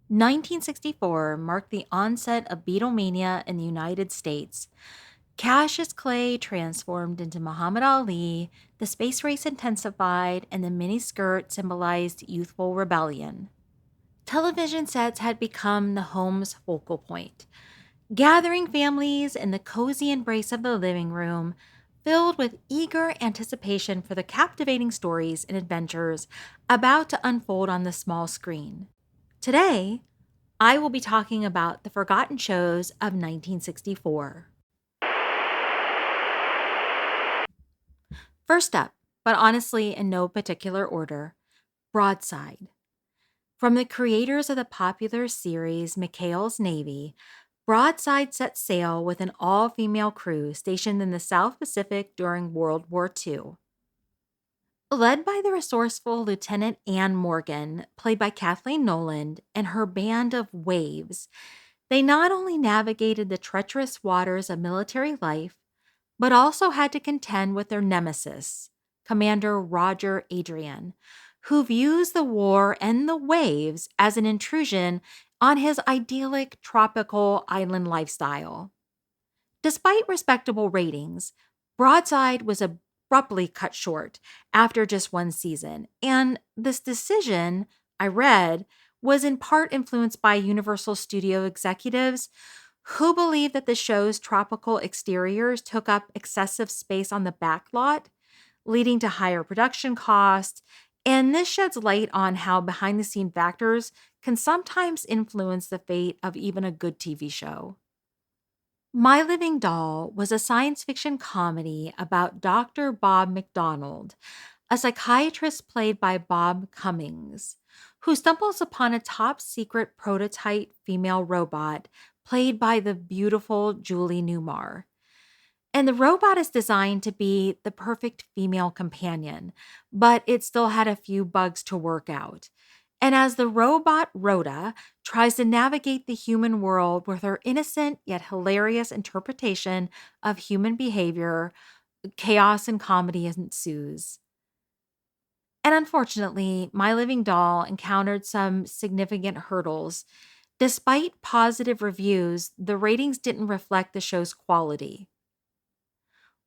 1964 marked the onset of Beatlemania in the United States. Cassius Clay transformed into Muhammad Ali, the space race intensified, and the miniskirt symbolized youthful rebellion. Television sets had become the home's focal point, gathering families in the cozy embrace of the living room, filled with eager anticipation for the captivating stories and adventures about to unfold on the small screen. Today, I will be talking about the forgotten shows of 1964. First up, but honestly in no particular order, Broadside. From the creators of the popular series McHale's Navy, Broadside set sail with an all female crew stationed in the South Pacific during World War II. Led by the resourceful Lieutenant Anne Morgan, played by Kathleen Noland, and her band of waves, they not only navigated the treacherous waters of military life, but also had to contend with their nemesis, Commander Roger Adrian, who views the war and the waves as an intrusion on his idyllic tropical island lifestyle. Despite respectable ratings, Broadside was abruptly cut short after just one season, and this decision, I read, was in part influenced by Universal Studio executives who believed that the show's tropical exteriors took up excessive space on the backlot, leading to higher production costs. And this sheds light on how behind the scene factors can sometimes influence the fate of even a good TV show. My Living Doll was a science fiction comedy about Dr. Bob McDonald, a psychiatrist played by Bob Cummings, who stumbles upon a top secret prototype female robot played by the beautiful Julie Newmar. And the robot is designed to be the perfect female companion, but it still had a few bugs to work out. And as the robot Rhoda tries to navigate the human world with her innocent yet hilarious interpretation of human behavior, chaos and comedy ensues. And unfortunately, My Living Doll encountered some significant hurdles. Despite positive reviews, the ratings didn't reflect the show's quality.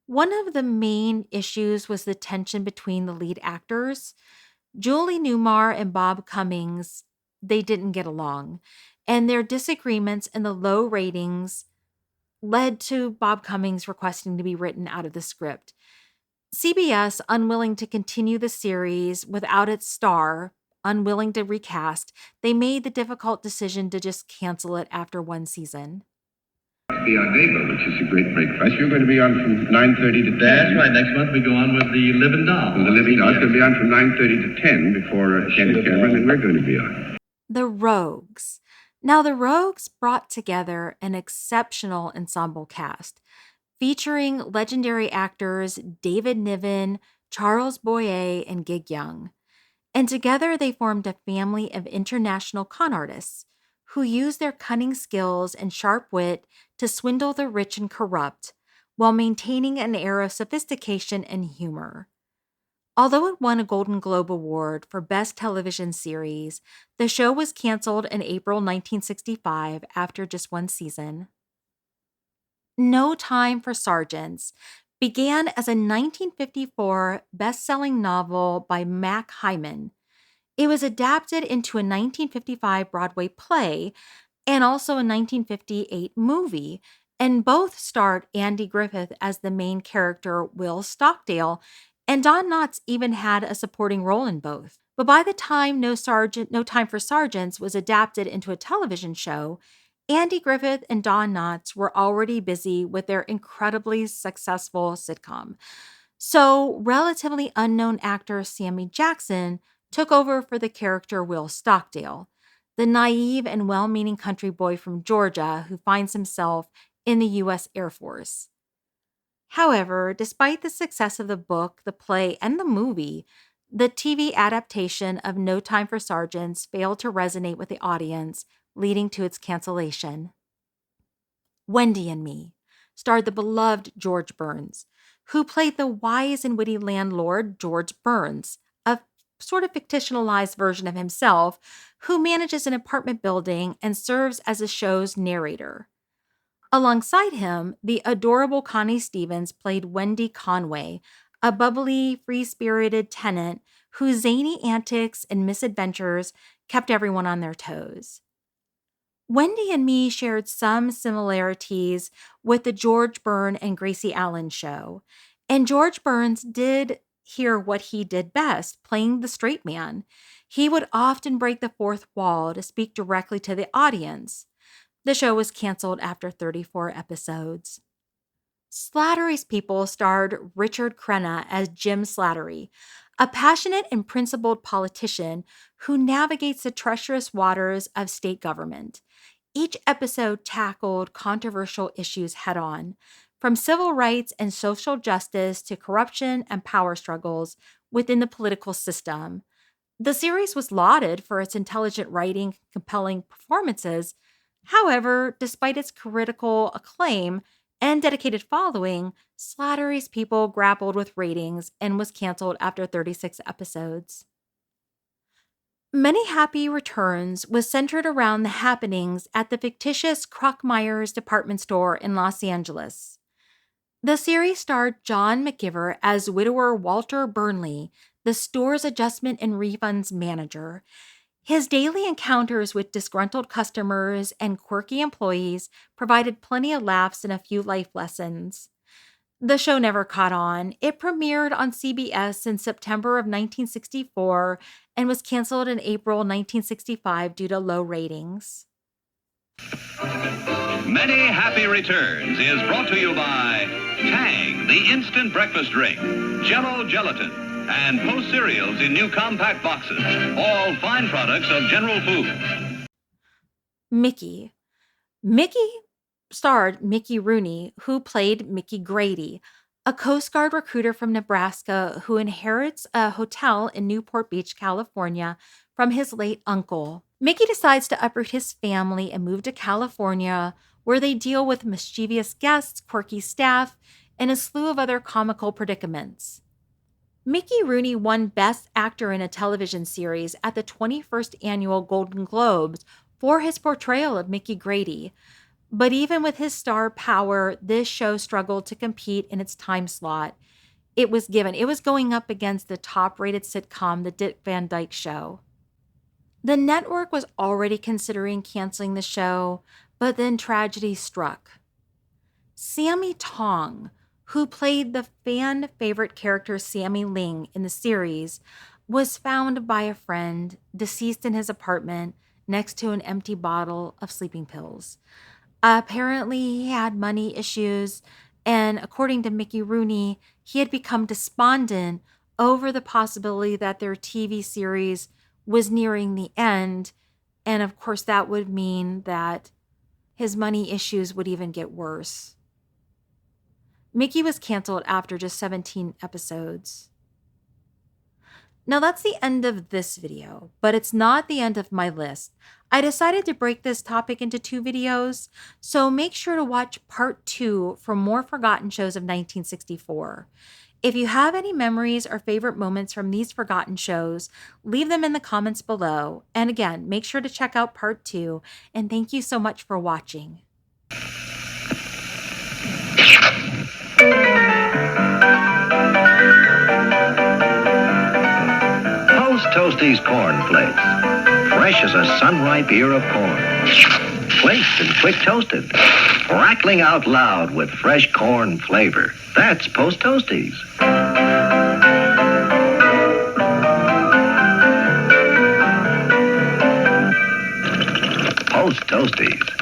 One of the main issues was the tension between the lead actors. Julie Newmar and Bob Cummings, they didn't get along, and their disagreements and the low ratings led to Bob Cummings requesting to be written out of the script. CBS, unwilling to continue the series without its star, unwilling to recast, they made the difficult decision to just cancel it after one season. Be our neighbor, which is a great breakfast. You're going to be on from 9:30 to 10. That's right. Next month we go on with the Living Doll. Well, the Living Doll is going to be on from 9:30 to 10 before Candy Cameron, and we're going to be on. The Rogues. Now, the Rogues brought together an exceptional ensemble cast, featuring legendary actors David Niven, Charles Boyer, and Gig Young. And together they formed a family of international con artists who used their cunning skills and sharp wit to swindle the rich and corrupt while maintaining an air of sophistication and humor. Although it won a Golden Globe Award for Best Television Series, the show was canceled in April 1965 after just one season. No Time for Sergeants began as a 1954 best-selling novel by Mac Hyman. It was adapted into a 1955 Broadway play and also a 1958 movie, and both starred Andy Griffith as the main character, Will Stockdale, and Don Knotts even had a supporting role in both. But by the time No Time for Sergeants was adapted into a television show, Andy Griffith and Don Knotts were already busy with their incredibly successful sitcom. So, relatively unknown actor Sammy Jackson took over for the character Will Stockdale, the naive and well meaning country boy from Georgia who finds himself in the U.S. Air Force. However, despite the success of the book, the play, and the movie, the TV adaptation of No Time for Sergeants failed to resonate with the audience, leading to its cancellation. Wendy and Me starred the beloved George Burns, who played the wise and witty landlord George Burns, a sort of fictionalized version of himself who manages an apartment building and serves as the show's narrator. Alongside him, the adorable Connie Stevens played Wendy Conway, a bubbly, free spirited tenant whose zany antics and misadventures kept everyone on their toes. Wendy and me shared some similarities with the George Byrne and Gracie Allen show, and George Burns did hear what he did best, playing the straight man. He would often break the fourth wall to speak directly to the audience. The show was canceled after 34 episodes. Slattery's People starred Richard Crenna as Jim Slattery, a passionate and principled politician who navigates the treacherous waters of state government. Each episode tackled controversial issues head on, from civil rights and social justice to corruption and power struggles within the political system. The series was lauded for its intelligent writing, compelling performances. However, despite its critical acclaim and dedicated following, Slattery's People grappled with ratings and was canceled after 36 episodes. Many Happy Returns was centered around the happenings at the fictitious Krockmeyer's department store in Los Angeles. The series starred John McGiver as widower Walter Burnley, the store's adjustment and refunds manager. His daily encounters with disgruntled customers and quirky employees provided plenty of laughs and a few life lessons. The show never caught on. It premiered on CBS in September of 1964 and was canceled in April 1965 due to low ratings. Many Happy Returns is brought to you by Tang, the instant breakfast drink, Jell-O Gelatin, and Post cereals in new compact boxes, all fine products of General Foods. Mickey starred Mickey Rooney, who played Mickey Grady, a Coast Guard recruiter from Nebraska who inherits a hotel in Newport Beach, California, from his late uncle. Mickey decides to uproot his family and move to California, where they deal with mischievous guests, quirky staff, and a slew of other comical predicaments. Mickey Rooney won Best Actor in a Television Series at the 21st Annual Golden Globes for his portrayal of Mickey Grady. But even with his star power, this show struggled to compete in its time slot. It was going up against the top-rated sitcom, The Dick Van Dyke Show. The network was already considering canceling the show, but then tragedy struck. Sammy Tong, who played the fan-favorite character Sammy Ling in the series, was found by a friend deceased in his apartment next to an empty bottle of sleeping pills. Apparently, he had money issues, and according to Mickey Rooney, he had become despondent over the possibility that their TV series was nearing the end, and of course, that would mean that his money issues would even get worse. Mickey was canceled after just 17 episodes. Now that's the end of this video, but it's not the end of my list. I decided to break this topic into 2 videos, so make sure to watch part 2 for more forgotten shows of 1964. If you have any memories or favorite moments from these forgotten shows, leave them in the comments below. And again, make sure to check out part 2, and thank you so much for watching. Post Toasties Corn Flakes. Fresh as a sun-ripe ear of corn. Flaked and quick toasted. Crackling out loud with fresh corn flavor. That's Post Toasties. Post Toasties.